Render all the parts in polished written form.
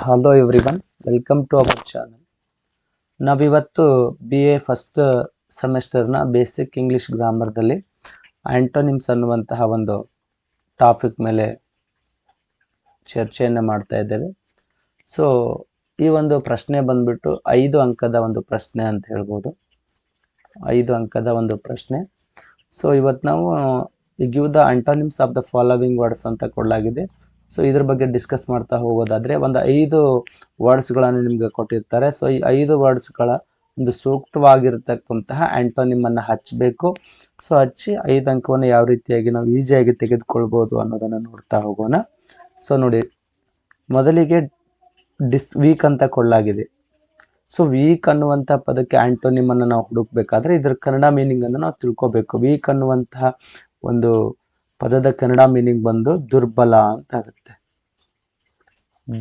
Hello everyone, welcome to our channel. ನಾವಿವತ್ತು BA first ಸೆಮಿಸ್ಟರ್ನ basic English ಗ್ರಾಮರ್ದಲ್ಲಿ antonyms ಅನ್ನುವಂತಹ ಒಂದು ಟಾಪಿಕ್ ಮೇಲೆ ಚರ್ಚೆಯನ್ನು ಮಾಡ್ತಾ ಇದ್ದೇವೆ. ಸೊ ಈ ಒಂದು ಪ್ರಶ್ನೆ ಬಂದ್ಬಿಟ್ಟು 5 ಅಂಕದ ಒಂದು ಪ್ರಶ್ನೆ ಅಂತ ಹೇಳ್ಬೋದು. 5 ಅಂಕದ ಒಂದು ಪ್ರಶ್ನೆ. ಸೊ ಇವತ್ತು ನಾವು give the antonyms of the following words ಅಂತ ಕೊಡಲಾಗಿದೆ. ಸೊ ಇದ್ರ ಬಗ್ಗೆ ಡಿಸ್ಕಸ್ ಮಾಡ್ತಾ ಹೋಗೋದಾದ್ರೆ ಒಂದು 5 ವರ್ಡ್ಸ್ಗಳನ್ನು ನಿಮ್ಗೆ ಕೊಟ್ಟಿರ್ತಾರೆ. ಸೊ ಈ 5 ವರ್ಡ್ಸ್ಗಳ ಒಂದು ಸೂಕ್ತವಾಗಿರತಕ್ಕಂತಹ ಆಂಟೋನಿಮ್ ಅನ್ನು ಹಚ್ಚಬೇಕು. ಸೊ ಹಚ್ಚಿ 5 ಅಂಕವನ್ನು ಯಾವ ರೀತಿಯಾಗಿ ನಾವು ಈಸಿಯಾಗಿ ತೆಗೆದುಕೊಳ್ಬೋದು ಅನ್ನೋದನ್ನು ನೋಡ್ತಾ ಹೋಗೋಣ. ಸೊ ನೋಡಿ, ಮೊದಲಿಗೆ ವೀಕ್ ಅಂತ ಕೊಡಲಾಗಿದೆ. ಸೊ ವೀಕ್ ಅನ್ನುವಂಥ ಪದಕ್ಕೆ ಆಂಟೋನಿಮ್ ಅನ್ನು ನಾವು ಹುಡುಕ್ಬೇಕಾದ್ರೆ ಇದರ ಕನ್ನಡ ಮೀನಿಂಗ್ ಅನ್ನು ನಾವು ತಿಳ್ಕೋಬೇಕು. ವೀಕ್ ಅನ್ನುವಂತಹ ಒಂದು ಪದದ ಕನ್ನಡ ಮೀನಿಂಗ್ ಬಂದು ದುರ್ಬಲ ಅಂತ ಆಗುತ್ತೆ.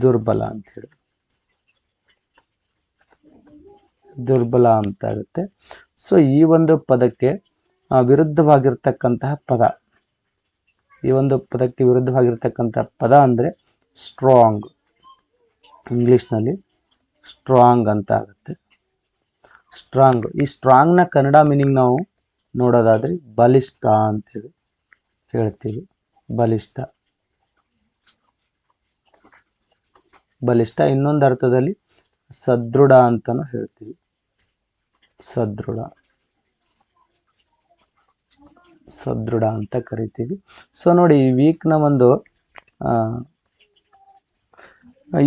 ದುರ್ಬಲ ಅಂತ ಹೇಳಿ ದುರ್ಬಲ ಅಂತ ಆಗುತ್ತೆ. ಸೊ ಈ ಒಂದು ಪದಕ್ಕೆ ವಿರುದ್ಧವಾಗಿರ್ತಕ್ಕಂತಹ ಪದ, ಈ ಒಂದು ಪದಕ್ಕೆ ವಿರುದ್ಧವಾಗಿರ್ತಕ್ಕಂತಹ ಪದ ಅಂದ್ರೆ ಸ್ಟ್ರಾಂಗ್. ಇಂಗ್ಲಿಷ್ನಲ್ಲಿ ಸ್ಟ್ರಾಂಗ್ ಅಂತ ಆಗುತ್ತೆ. ಸ್ಟ್ರಾಂಗ್. ಈ ಸ್ಟ್ರಾಂಗ್ನ ಕನ್ನಡ ಮೀನಿಂಗ್ ನಾವು ನೋಡೋದಾದ್ರೆ ಬಲಿಷ್ಠ ಅಂತ ಹೇಳಿ ಹೇಳ್ತೀವಿ. ಬಲಿಷ್ಠ. ಬಲಿಷ್ಠ. ಇನ್ನೊಂದು ಅರ್ಥದಲ್ಲಿ ಸದೃಢ ಅಂತಾನು ಹೇಳ್ತೀವಿ. ಸದೃಢ. ಸದೃಢ ಅಂತ ಕರಿತೀವಿ. ಸೊ ನೋಡಿ, ಈ ವೀಕ್ನ ಒಂದು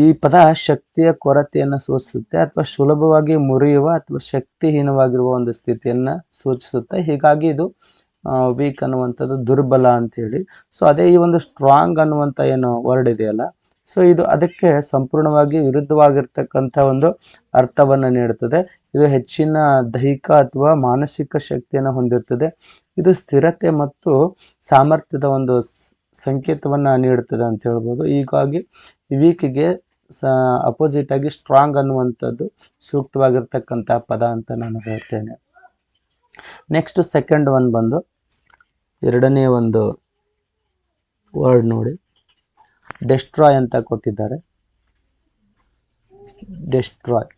ಈ ಪದ ಶಕ್ತಿಯ ಕೊರತೆಯನ್ನು ಸೂಚಿಸುತ್ತೆ, ಅಥವಾ ಸುಲಭವಾಗಿ ಮುರಿಯುವ ಅಥವಾ ಶಕ್ತಿಹೀನವಾಗಿರುವ ಒಂದು ಸ್ಥಿತಿಯನ್ನ ಸೂಚಿಸುತ್ತೆ. ಹೀಗಾಗಿ ಇದು ವೀಕ್ ಅನ್ನುವಂಥದ್ದು ದುರ್ಬಲ ಅಂತ ಹೇಳಿ. ಸೊ ಅದೇ ಈ ಒಂದು ಸ್ಟ್ರಾಂಗ್ ಅನ್ನುವಂಥ ಏನು ವರ್ಡ್ ಇದೆಯಲ್ಲ, ಸೊ ಇದು ಅದಕ್ಕೆ ಸಂಪೂರ್ಣವಾಗಿ ವಿರುದ್ಧವಾಗಿರ್ತಕ್ಕಂಥ ಒಂದು ಅರ್ಥವನ್ನು ನೀಡುತ್ತದೆ. ಇದು ಹೆಚ್ಚಿನ ದೈಹಿಕ ಅಥವಾ ಮಾನಸಿಕ ಶಕ್ತಿಯನ್ನು ಹೊಂದಿರ್ತದೆ. ಇದು ಸ್ಥಿರತೆ ಮತ್ತು ಸಾಮರ್ಥ್ಯದ ಒಂದು ಸಂಕೇತವನ್ನ ನೀಡುತ್ತದೆ ಅಂತ ಹೇಳ್ಬೋದು. ಹೀಗಾಗಿ ವೀಕ್ಗೆ ಅಪೋಸಿಟ್ ಆಗಿ ಸ್ಟ್ರಾಂಗ್ ಅನ್ನುವಂಥದ್ದು ಸೂಕ್ತವಾಗಿರ್ತಕ್ಕಂಥ ಪದ ಅಂತ ನಾನು ಹೇಳ್ತೇನೆ. ನೆಕ್ಸ್ಟ್ ಸೆಕೆಂಡ್ ಒನ್ ಬಂದು, ಎರಡನೇ ಒಂದು ವರ್ಡ್ ನೋಡಿ, ಡೆಸ್ಟ್ರಾಯ್ ಅಂತ ಕೊಟ್ಟಿದ್ದಾರೆ. ಡೆಸ್ಟ್ರಾಯ್.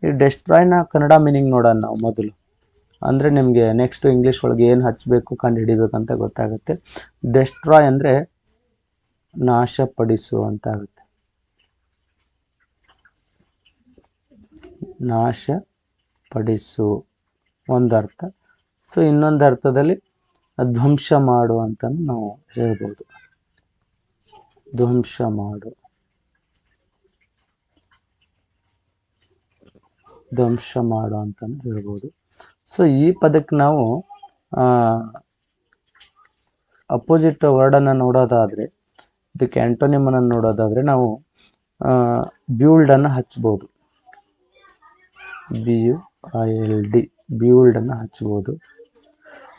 ಈ ಡೆಸ್ಟ್ರಾಯ್ನ ಕನ್ನಡ ಮೀನಿಂಗ್ ನೋಡೋಣ ನಾವು ಮೊದಲು. ಅಂದರೆ ನಿಮಗೆ ನೆಕ್ಸ್ಟ್ ಇಂಗ್ಲೀಷ್ ಒಳಗೆ ಏನು ಹಚ್ಚಬೇಕು ಕಂಡು ಹಿಡಿಬೇಕಂತ ಗೊತ್ತಾಗುತ್ತೆ. ಡೆಸ್ಟ್ರಾಯ್ ಅಂದರೆ ನಾಶಪಡಿಸು ಅಂತ ಆಗುತ್ತೆ. ನಾಶಪಡಿಸು ಒಂದರ್ಥ. ಸೊ ಇನ್ನೊಂದು ಅರ್ಥದಲ್ಲಿ ಧ್ವಂಸ ಮಾಡು ಅಂತ ನಾವು ಹೇಳ್ಬೋದು. ಧ್ವಂಸ ಮಾಡು. ಧ್ವಂಸ ಮಾಡು ಅಂತ ಹೇಳ್ಬೋದು. ಸೊ ಈ ಪದಕ್ಕೆ ನಾವು ಅಪೋಸಿಟ್ ವರ್ಡ್ ಅನ್ನ ನೋಡೋದಾದ್ರೆ, ಇದಕ್ಕೆ ಆಂಟೋನಿಮ್ ಅನ್ನು ನೋಡೋದಾದ್ರೆ ನಾವು ಬ್ಯೂಲ್ಡ್ ಅನ್ನು ಹಚ್ಬೋದು. BUILD. ಬ್ಯೂಲ್ಡ್ ಅನ್ನು ಹಚ್ಬೋದು.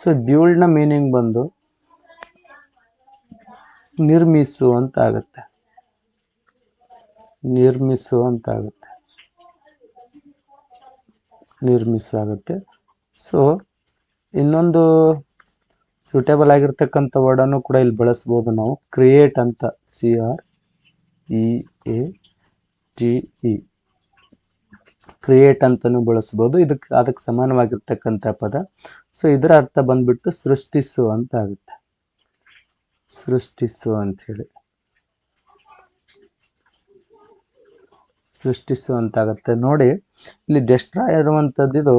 ಸೊ ಬ್ಯೂಲ್ಡ್ನ ಮೀನಿಂಗ್ ಬಂದು ನಿರ್ಮಿಸು ಅಂತ ಆಗುತ್ತೆ. ನಿರ್ಮಿಸು ಅಂತ ಆಗುತ್ತೆ. ನಿರ್ಮಿಸು ಆಗುತ್ತೆ. ಸೊ ಇನ್ನೊಂದು ಸೂಟೇಬಲ್ ಆಗಿರ್ತಕ್ಕಂಥ ವರ್ಡನ್ನು ಕೂಡ ಇಲ್ಲಿ ಬಳಸ್ಬೋದು ನಾವು. ಕ್ರಿಯೇಟ್ ಅಂತ. CREATE. ಕ್ರಿಯೇಟ್ ಅಂತಾನು ಬಳಸ್ಬೋದು. ಅದಕ್ಕೆ ಸಮಾನವಾಗಿರ್ತಕ್ಕಂಥ ಪದ. ಸೊ ಇದರ ಅರ್ಥ ಬಂದ್ಬಿಟ್ಟು ಸೃಷ್ಟಿಸು ಅಂತ ಆಗುತ್ತೆ. ಸೃಷ್ಟಿಸು ಅಂತ ಹೇಳಿ. ಸೃಷ್ಟಿಸು ಅಂತ ಆಗುತ್ತೆ. ನೋಡಿ, ಇಲ್ಲಿ ಡೆಸ್ಟ್ರಾಯ್ ಇರುವಂಥದ್ದು ಇದು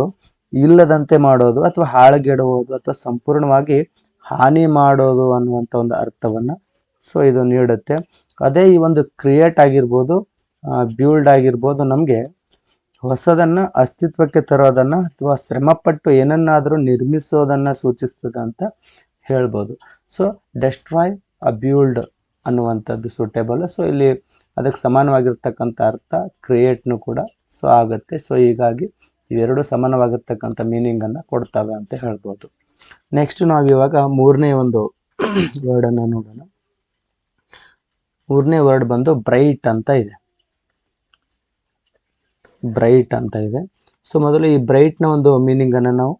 ಇಲ್ಲದಂತೆ ಮಾಡೋದು ಅಥವಾ ಹಾಳುಗೆಡುವುದು ಅಥವಾ ಸಂಪೂರ್ಣವಾಗಿ ಹಾನಿ ಮಾಡೋದು ಅನ್ನುವಂಥ ಒಂದು ಅರ್ಥವನ್ನ ಸೊ ಇದು ನೀಡುತ್ತೆ. ಅದೇ ಈ ಒಂದು ಕ್ರಿಯೇಟ್ ಆಗಿರ್ಬೋದು, ಬ್ಯೂಲ್ಡ್ ಆಗಿರ್ಬೋದು, ನಮಗೆ ಹೊಸದನ್ನ ಅಸ್ತಿತ್ವಕ್ಕೆ ತರೋದನ್ನ ಅಥವಾ ಶ್ರಮಪಟ್ಟು ಏನನ್ನಾದರೂ ನಿರ್ಮಿಸೋದನ್ನ ಸೂಚಿಸ್ತದೆ ಅಂತ ಹೇಳ್ಬೋದು. ಸೊ ಡೆಸ್ಟ್ರಾಯ್, ಬ್ಯೂಲ್ಡ್ ಅನ್ನುವಂಥದ್ದು ಸೂಟೇಬಲ್. ಸೊ ಇಲ್ಲಿ ಅದಕ್ಕೆ ಸಮಾನವಾಗಿರ್ತಕ್ಕಂಥ ಅರ್ಥ ಕ್ರಿಯೇಟ್ನು ಕೂಡ ಸೊ ಆಗುತ್ತೆ. ಸೊ ಹೀಗಾಗಿ ಇವೆರಡು ಸಮಾನವಾಗಿರ್ತಕ್ಕಂಥ ಮೀನಿಂಗ್ ಅನ್ನ ಕೊಡ್ತವೆ ಅಂತ ಹೇಳ್ಬೋದು. ನೆಕ್ಸ್ಟ್ ನಾವು ಇವಾಗ ಮೂರನೇ ಒಂದು ವರ್ಡ್ ಅನ್ನ ನೋಡೋಣ. ಮೂರನೇ ವರ್ಡ್ ಬಂದು ಬ್ರೈಟ್ ಅಂತ ಇದೆ. ಬ್ರೈಟ್ ಅಂತ ಇದೆ. ಸೊ ಮೊದಲು ಈ ಬ್ರೈಟ್ನ ಒಂದು ಮೀನಿಂಗ್ ಅನ್ನ ನಾವು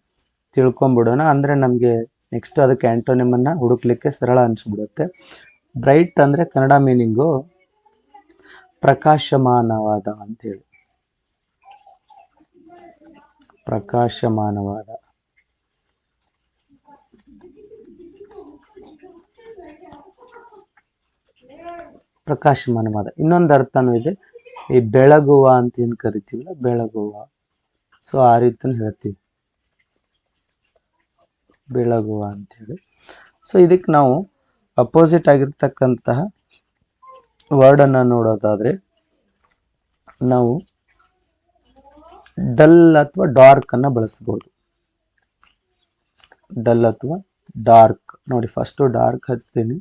ತಿಳ್ಕೊಂಡ್ಬಿಡೋಣ. ಅಂದ್ರೆ ನಮಗೆ ನೆಕ್ಸ್ಟ್ ಅದಕ್ಕೆ ಆಂಟೋನಿಮ್ ಅನ್ನ ಹುಡುಕ್ಲಿಕ್ಕೆ ಸರಳ ಅನ್ಸ್ಬಿಡುತ್ತೆ. ಬ್ರೈಟ್ ಅಂದ್ರೆ ಕನ್ನಡ ಮೀನಿಂಗು ಪ್ರಕಾಶಮಾನವಾದ ಅಂತೇಳಿ. ಪ್ರಕಾಶಮಾನವಾದ. ಪ್ರಕಾಶಮಾನವಾದ. ಇನ್ನೊಂದು ಅರ್ಥನೂ ಇದೆ, ಈ ಬೆಳಗುವ ಅಂತ ಏನ್ ಕರಿತೀವಲ್ಲ, ಬೆಳಗುವ. ಸೊ ಆ ರೀತಿನೂ ಹೇಳ್ತೀವಿ, ಬೆಳಗುವ ಅಂತೇಳಿ. ಸೊ ಇದಕ್ಕೆ ನಾವು ಅಪೋಸಿಟ್ ಆಗಿರ್ತಕ್ಕಂತಹ ವರ್ಡ್ ಅನ್ನ ನೋಡೋದಾದ್ರೆ ನಾವು ಡಲ್ ಅಥವಾ ಡಾರ್ಕ್ ಅನ್ನ ಬಳಸಬಹುದು. ಡಲ್ ಅಥವಾ ಡಾರ್ಕ್. ನೋಡಿ, ಫಸ್ಟ್ ಡಾರ್ಕ್ ಹಚ್ತೀನಿ.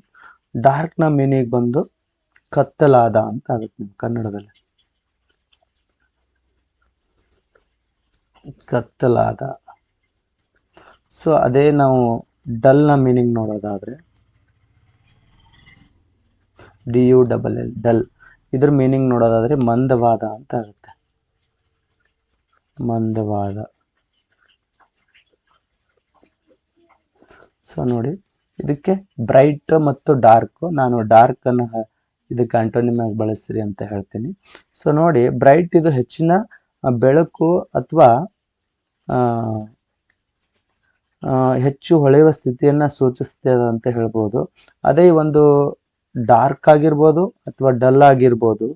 ಡಾರ್ಕ್ ನ ಮೀನಿಂಗ್ ಬಂದು ಕತ್ತಲಾದ ಅಂತ ಆಗುತ್ತೆ ನಿಮ್ ಕನ್ನಡದಲ್ಲಿ. ಕತ್ತಲಾದ. ಸೊ ಅದೇ ನಾವು ಡಲ್ ನ ಮೀನಿಂಗ್ ನೋಡೋದಾದ್ರೆ DULL ಡಲ್. ಇದ್ರ ಮೀನಿಂಗ್ ನೋಡೋದಾದ್ರೆ ಮಂದವಾದ ಅಂತ ಆಗುತ್ತೆ. ಮಂದವಾದ. ಸೊ ನೋಡಿ, ಇದಕ್ಕೆ ಬ್ರೈಟ್ ಮತ್ತು ಡಾರ್ಕ್. ನಾನು ಡಾರ್ಕ್ ಅನ್ನ ಇದಕ್ಕೆ ಆಂಟೋನಿಮ್ ಆಗಿ ಬಳಸ್ರಿ ಅಂತ ಹೇಳ್ತೀನಿ. ಸೊ ನೋಡಿ, ಬ್ರೈಟ್ ಇದು ಹೆಚ್ಚಿನ ಬೆಳಕು ಅಥವಾ ಹೆಚ್ಚು ಹೊಳೆಯುವ ಸ್ಥಿತಿಯನ್ನ ಸೂಚಿಸ್ತದೆ ಅಂತ ಹೇಳ್ಬೋದು. ಅದೇ ಒಂದು ಡಾರ್ಕ್ ಆಗಿರ್ಬೋದು ಅಥವಾ ಡಲ್ ಆಗಿರ್ಬೋದು,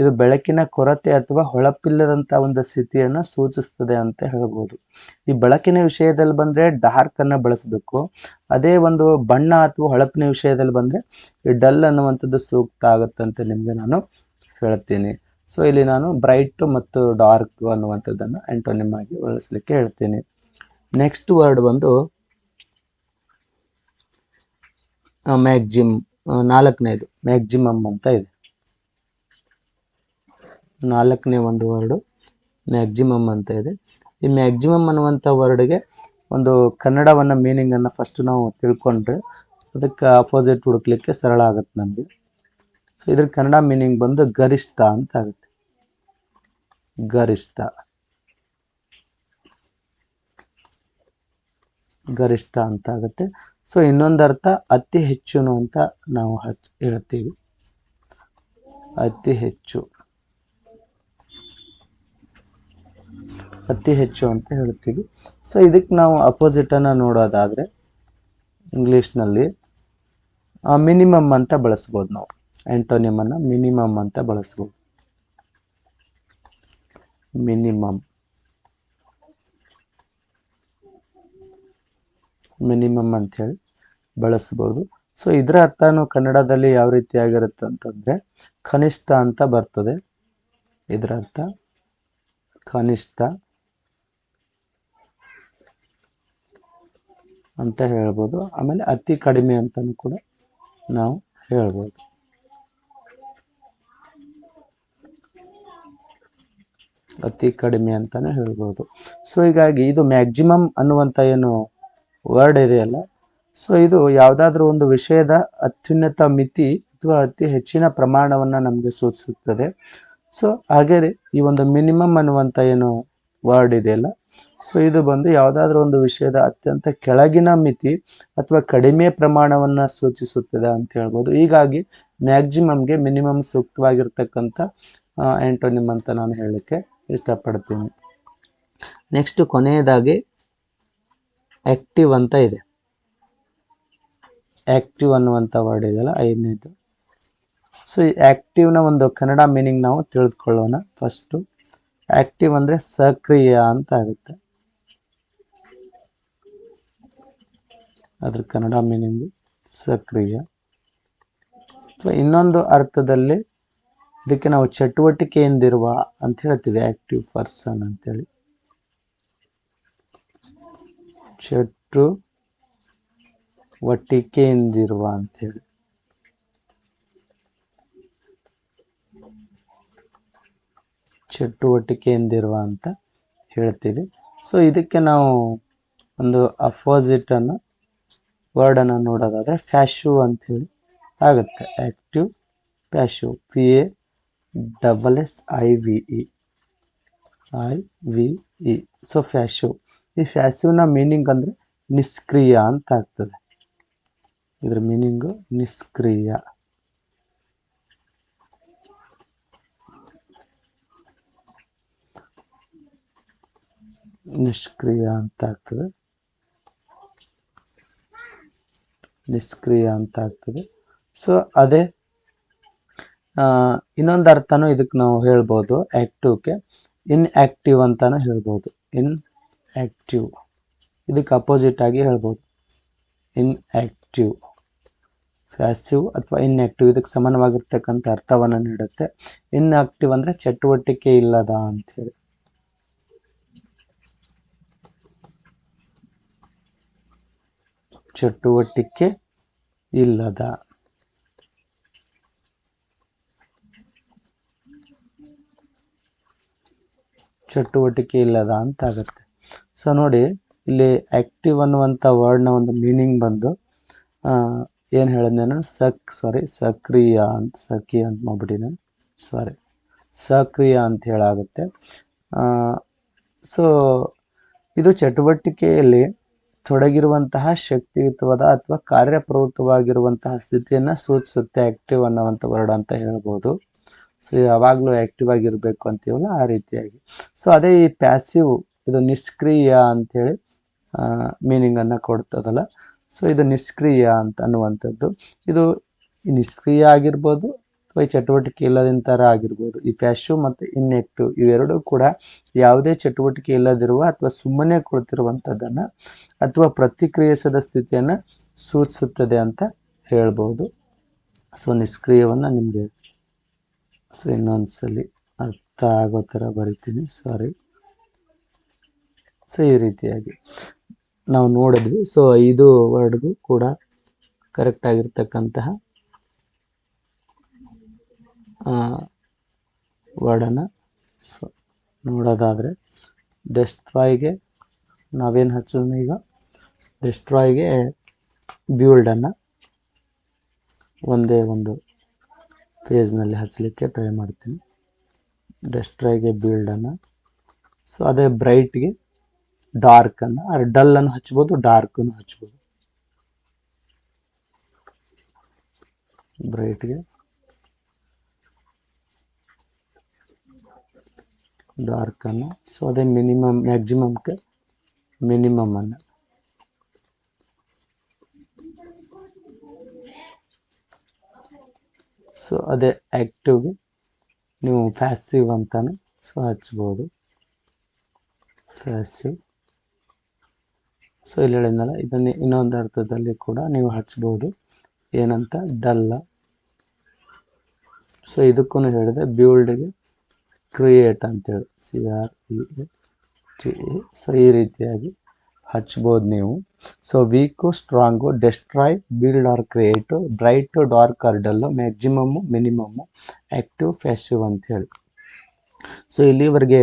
ಇದು ಬೆಳಕಿನ ಕೊರತೆ ಅಥವಾ ಹೊಳಪಿಲ್ಲದಂತ ಒಂದು ಸ್ಥಿತಿಯನ್ನ ಸೂಚಿಸ್ತದೆ ಅಂತ ಹೇಳ್ಬೋದು. ಈ ಬೆಳಕಿನ ವಿಷಯದಲ್ಲಿ ಬಂದ್ರೆ ಡಾರ್ಕ್ ಅನ್ನ ಬಳಸಬೇಕು. ಅದೇ ಒಂದು ಬಣ್ಣ ಅಥವಾ ಹೊಳಪಿನ ವಿಷಯದಲ್ಲಿ ಬಂದ್ರೆ ಈ ಡಲ್ ಅನ್ನುವಂಥದ್ದು ಸೂಕ್ತ ಆಗುತ್ತಂತ ನಿಮ್ಗೆ ನಾನು ಹೇಳ್ತೀನಿ. ಸೊ ಇಲ್ಲಿ ನಾನು ಬ್ರೈಟ್ ಮತ್ತು ಡಾರ್ಕ್ ಅನ್ನುವಂಥದ್ದನ್ನು ಆಂಟೋನಿಮ್ ಆಗಿ ಬಳಸಲಿಕ್ಕೆ ಹೇಳ್ತೀನಿ. ನೆಕ್ಸ್ಟ್ ವರ್ಡ್ ಬಂದು ಮ್ಯಾಕ್ಸಿಮ್. ನಾಲ್ಕನೇದು ಮ್ಯಾಕ್ಸಿಮಮ್ ಅಂತ ಇದೆ. ನಾಲ್ಕನೇ ಒಂದು ವರ್ಡು ಮ್ಯಾಕ್ಸಿಮಮ್ ಅಂತ ಇದೆ. ಈ ಮ್ಯಾಕ್ಸಿಮಮ್ ಅನ್ನುವಂಥ ವರ್ಡ್ಗೆ ಒಂದು ಕನ್ನಡವನ್ನ ಮೀನಿಂಗ್ ಅನ್ನ ಫಸ್ಟ್ ನಾವು ತಿಳ್ಕೊಂಡ್ರೆ ಅದಕ್ಕೆ ಅಪೋಸಿಟ್ ಹುಡುಕ್ಲಿಕ್ಕೆ ಸರಳ ಆಗುತ್ತೆ ನಮಗೆ. ಸೊ ಇದ್ರ ಕನ್ನಡ ಮೀನಿಂಗ್ ಬಂದು ಗರಿಷ್ಠ ಅಂತ ಆಗುತ್ತೆ. ಗರಿಷ್ಠ. ಗರಿಷ್ಠ ಅಂತ ಆಗುತ್ತೆ. ಸೊ ಇನ್ನೊಂದು ಅರ್ಥ ಅತಿ ಹೆಚ್ಚುನು ಅಂತ ನಾವು ಹೇಳ್ತೀವಿ. ಅತಿ ಹೆಚ್ಚು. ಅತಿ ಹೆಚ್ಚು ಅಂತ ಹೇಳ್ತೀವಿ. ಸೊ ಇದಕ್ಕೆ ನಾವು ಅಪೋಸಿಟ್ ಅನ್ನ ನೋಡೋದಾದ್ರೆ ಇಂಗ್ಲಿಷ್ನಲ್ಲಿ ಮಿನಿಮಮ್ ಅಂತ ಬಳಸ್ಬೋದು. ನಾವು ಆಂಟೋನಿಮ್ ಅನ್ನ ಮಿನಿಮಮ್ ಅಂತ ಬಳಸ್ಬೋದು. ಮಿನಿಮಮ್. ಮಿನಿಮಮ್ ಅಂತ ಹೇಳಿ ಬಳಸ್ಬೋದು. ಸೊ ಇದರ ಅರ್ಥನು ಕನ್ನಡದಲ್ಲಿ ಯಾವ ರೀತಿ ಆಗಿರುತ್ತೆ ಅಂತಂದ್ರೆ ಕನಿಷ್ಠ ಅಂತ ಬರ್ತದೆ. ಇದರ ಅರ್ಥ ಕನಿಷ್ಠ ಅಂತ ಹೇಳ್ಬೋದು. ಆಮೇಲೆ ಅತಿ ಕಡಿಮೆ ಅಂತಾನು ಕೂಡ ನಾವು ಹೇಳ್ಬೋದು. ಅತಿ ಕಡಿಮೆ ಅಂತಾನೆ ಹೇಳ್ಬೋದು. ಸೊ ಹೀಗಾಗಿ ಇದು ಮ್ಯಾಕ್ಸಿಮಮ್ ಅನ್ನುವಂಥ ಏನು ವರ್ಡ್ ಇದೆಯಲ್ಲ, ಸೊ ಇದು ಯಾವುದಾದ್ರೂ ಒಂದು ವಿಷಯದ ಅತ್ಯುನ್ನತ ಮಿತಿ ಅಥವಾ ಅತಿ ಹೆಚ್ಚಿನ ಪ್ರಮಾಣವನ್ನ ನಮಗೆ ಸೂಚಿಸುತ್ತದೆ. ಸೊ ಹಾಗೆ ಈ ಒಂದು ಮಿನಿಮಮ್ ಅನ್ನುವಂಥ ಏನು ವರ್ಡ್ ಇದೆಯಲ್ಲ, ಸೊ ಇದು ಬಂದು ಯಾವುದಾದ್ರೂ ಒಂದು ವಿಷಯದ ಅತ್ಯಂತ ಕೆಳಗಿನ ಮಿತಿ ಅಥವಾ ಕಡಿಮೆ ಪ್ರಮಾಣವನ್ನ ಸೂಚಿಸುತ್ತದೆ ಅಂತ ಹೇಳ್ಬೋದು. ಹೀಗಾಗಿ ಮ್ಯಾಕ್ಸಿಮಮ್ಗೆ ಮಿನಿಮಮ್ ಸೂಕ್ತವಾಗಿರ್ತಕ್ಕಂಥ ಆಂಟೋನಿಮ್ ಅಂತ ನಾನು ಹೇಳಲಿಕ್ಕೆ ಇಷ್ಟಪಡ್ತೀನಿ. ನೆಕ್ಸ್ಟ್ ಕೊನೆಯದಾಗಿ ಆಕ್ಟಿವ್ ಅಂತ ಇದೆ. ಆಕ್ಟಿವ್ ಅನ್ನುವಂಥ ವರ್ಡ್ ಇದೆಯಲ್ಲ, ಐದನೇದು. ಸೊ ಈ ಆಕ್ಟಿವ್ನ ಒಂದು ಕನ್ನಡ ಮೀನಿಂಗ್ ನಾವು ತಿಳಿದುಕೊಳ್ಳೋಣ. ಫಸ್ಟು ಆಕ್ಟಿವ್ ಅಂದ್ರೆ ಸಕ್ರಿಯ ಅಂತ ಆಗುತ್ತೆ. ಅದ್ರ ಕನ್ನಡ ಮೀನಿಂಗ್ ಸಕ್ರಿಯ. ಅಥವಾ ಇನ್ನೊಂದು ಅರ್ಥದಲ್ಲಿ ಇದಕ್ಕೆ ನಾವು ಚಟುವಟಿಕೆಯಿಂದಿರುವ ಅಂತ ಹೇಳ್ತೀವಿ. ಆಕ್ಟಿವ್ ಪರ್ಸನ್ ಅಂತೇಳಿ. ಚಟುವಟಿಕೆಯಿಂದಿರುವ ಅಂತೇಳಿ. ಚಟುವಟಿಕೆಯಿಂದಿರುವ ಅಂತ ಹೇಳ್ತೀವಿ. ಸೊ ಇದಕ್ಕೆ ನಾವು ಒಂದು ಅಪೋಸಿಟ್ ಅನ್ನ ವರ್ಡ್ ಅನ್ನ ನೋಡೋದಾದ್ರೆ ಫ್ಯಾಶಿವ್ ಅಂತ ಹೇಳಿ ಆಗುತ್ತೆ. ಆಕ್ಟಿವ್ ಪ್ಯಾಶಿವ್. PASSIVE. ಸೊ ಫ್ಯಾಶಿವ್. ಈ ಫ್ಯಾಸಿವ್ನ ಮೀನಿಂಗ್ ಅಂದ್ರೆ ನಿಷ್ಕ್ರಿಯ ಅಂತ ಆಗ್ತದೆ. ಇದ್ರ ಮೀನಿಂಗು ನಿಷ್ಕ್ರಿಯ. ನಿಷ್ಕ್ರಿಯ ಅಂತ ಆಗ್ತದೆ. ನಿಷ್ಕ್ರಿಯ ಅಂತ ಆಗ್ತದೆ. ಸೊ ಅದೇ ಇನ್ನೊಂದು ಅರ್ಥನೂ ಇದಕ್ಕೆ ನಾವು ಹೇಳ್ಬೋದು. ಆಕ್ಟಿವ್ಗೆ ಇನ್ಆಕ್ಟಿವ್ ಅಂತಾನು ಹೇಳ್ಬೋದು. ಇನ್ಆಕ್ಟಿವ್ ಇದಕ್ಕೆ ಅಪೋಸಿಟ್ ಆಗಿ ಹೇಳ್ಬೋದು. ಇನ್ಆಕ್ಟಿವ್, ಪ್ಯಾಸಿವ್ ಅಥವಾ ಇನ್ಆಕ್ಟಿವ್ ಇದಕ್ಕೆ ಸಮಾನವಾಗಿರ್ತಕ್ಕಂಥ ಅರ್ಥವನ್ನು ನೀಡುತ್ತೆ. ಇನ್ಆಕ್ಟಿವ್ ಅಂದರೆ ಚಟುವಟಿಕೆ ಇಲ್ಲದ ಅಂಥೇಳಿ. ಚಟುವಟಿಕೆ ಇಲ್ಲದ. ಚಟುವಟಿಕೆ ಇಲ್ಲದ ಅಂತ ಆಗುತ್ತೆ. ಸೊ ನೋಡಿ, ಇಲ್ಲಿ ಆಕ್ಟಿವ್ ಅನ್ನುವಂಥ ವರ್ಡ್ನ ಒಂದು ಮೀನಿಂಗ್ ಬಂದು ಏನು ಹೇಳಿದೆ ನಾನು, ಸಕ್ರಿಯ ಅಂತ ಮಾಡ್ಬಿಡಿ ನಾನು, ಸಕ್ರಿಯ ಅಂತ ಹೇಳಾಗುತ್ತೆ. ಸೊ ಇದು ಚಟುವಟಿಕೆಯಲ್ಲಿ ತೊಡಗಿರುವಂತಹ ಶಕ್ತಿಯುತವಾದ ಅಥವಾ ಕಾರ್ಯಪ್ರವೃತ್ತವಾಗಿರುವಂತಹ ಸ್ಥಿತಿಯನ್ನು ಸೂಚಿಸುತ್ತೆ ಆಕ್ಟಿವ್ ಅನ್ನುವಂಥ ವರ್ಡ್ ಅಂತ ಹೇಳ್ಬೋದು. ಸೊ ಯಾವಾಗಲೂ ಆಕ್ಟಿವ್ ಆಗಿರಬೇಕು ಅಂತೀವಲ್ಲ ಆ ರೀತಿಯಾಗಿ. ಸೊ ಅದೇ ಈ ಪ್ಯಾಸಿವ್, ಇದು ನಿಷ್ಕ್ರಿಯ ಅಂಥೇಳಿ ಮೀನಿಂಗನ್ನು ಕೊಡ್ತದಲ್ಲ. ಸೊ ಇದು ನಿಷ್ಕ್ರಿಯ ಅಂತ ಅನ್ನುವಂಥದ್ದು. ಇದು ನಿಷ್ಕ್ರಿಯ ಆಗಿರ್ಬೋದು ಅಥವಾ ಈ ಚಟುವಟಿಕೆ ಇಲ್ಲದಂತರ ಆಗಿರ್ಬೋದು. ಈ ಪ್ಯಾಸಿವ್ ಮತ್ತು ಇನ್ಆಕ್ಟಿವ್ ಇವೆರಡೂ ಕೂಡ ಯಾವುದೇ ಚಟುವಟಿಕೆ ಇಲ್ಲದಿರುವ ಅಥವಾ ಸುಮ್ಮನೆ ಕುಳಿತಿರುವಂಥದ್ದನ್ನು ಅಥವಾ ಪ್ರತಿಕ್ರಿಯಿಸದ ಸ್ಥಿತಿಯನ್ನು ಸೂಚಿಸುತ್ತದೆ ಅಂತ ಹೇಳ್ಬೋದು. ಸೊ ನಿಷ್ಕ್ರಿಯವನ್ನು ನಿಮಗೆ ಇನ್ನೊಂದ್ಸಲಿ ಅರ್ಥ ಆಗೋ ಥರ ಬರಿತೀನಿ, ಸೊ ಈ ರೀತಿಯಾಗಿ ನಾವು ನೋಡಿದ್ವಿ. ಸೊ 5 ವರ್ಡ್ಗೂ ಕೂಡ ಕರೆಕ್ಟ್ ಆಗಿರ್ತಕ್ಕಂತಹ ವರ್ಡನ್ನು ನೋಡೋದಾದರೆ, ಡೆಸ್ಟ್ರಾಯ್ಗೆ ನಾವೇನು ಹಚ್ಚೋಣ ಈಗ, ಡೆಸ್ಟ್ರಾಯ್ಗೆ ಬ್ಯೂಲ್ಡನ್ನು ಒಂದೇ ಒಂದು ಪೇಜ್ನಲ್ಲಿ ಹಚ್ಚಲಿಕ್ಕೆ ಟ್ರೈ ಮಾಡ್ತೀನಿ. ಡೆಸ್ಟ್ರಾಯ್ಗೆ ಬಿಲ್ಡನ್ನು. ಸೊ ಅದೇ ಬ್ರೈಟ್ಗೆ ಡಾರ್ಕನ್ನು, ಡಲ್ಲನ್ನು ಹಚ್ಬೋದು, ಡಾರ್ಕನ್ನು ಹಚ್ಬೋದು. ಬ್ರೈಟ್ಗೆ ಡಾರ್ಕನ್ನು. ಸೊ ಅದೇ ಮ್ಯಾಕ್ಸಿಮಮ್ಗೆ ಮಿನಿಮಮನ್ನು. ಸೊ ಅದೇ ಆ್ಯಕ್ಟಿವ್ಗೆ ನೀವು ಪ್ಯಾಸಿವ್ ಅಂತಾನು ಸೊ ಹಚ್ಬೋದು, ಪ್ಯಾಸಿವ್. ಸೊ ಇಲ್ಲಿ ಹೇಳಿದ್ನಲ್ಲ, ಇದನ್ನು ಇನ್ನೊಂದು ಅರ್ಥದಲ್ಲಿ ಕೂಡ ನೀವು ಹಚ್ಬೋದು. ಏನಂತ, ಡಲ್ಲ. ಸೊ ಇದಕ್ಕೂ ಹೇಳಿದೆ ಬ್ಯೂಲ್ಡ್ಗೆ ಕ್ರಿಯೇಟ್ ಅಂತೇಳಿ, CREATE. ಸೊ ಈ ರೀತಿಯಾಗಿ ಹಚ್ಬೋದು ನೀವು. So weak, strong, destroy, build or create, bright, dark or dull, maximum, minimum, active, passive ಅಂಥೇಳಿ. ಸೊ ಇಲ್ಲಿವರೆಗೆ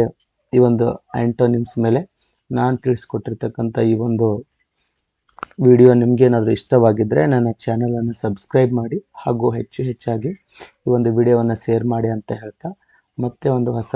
ಈ ಒಂದು ಆ್ಯಂಟೋನಿಮ್ಸ್ ಮೇಲೆ ನಾನು ತಿಳಿಸ್ಕೊಟ್ಟಿರ್ತಕ್ಕಂಥ ಈ ಒಂದು ವಿಡಿಯೋ ನಿಮಗೇನಾದರೂ ಇಷ್ಟವಾಗಿದ್ದರೆ ನನ್ನ ಚಾನಲನ್ನು ಸಬ್ಸ್ಕ್ರೈಬ್ ಮಾಡಿ ಹಾಗೂ ಹೆಚ್ಚಾಗಿ ಈ ಒಂದು ವಿಡಿಯೋವನ್ನು ಶೇರ್ ಮಾಡಿ ಅಂತ ಹೇಳ್ತಾ, ಮತ್ತೆ ಒಂದು ಹೊಸ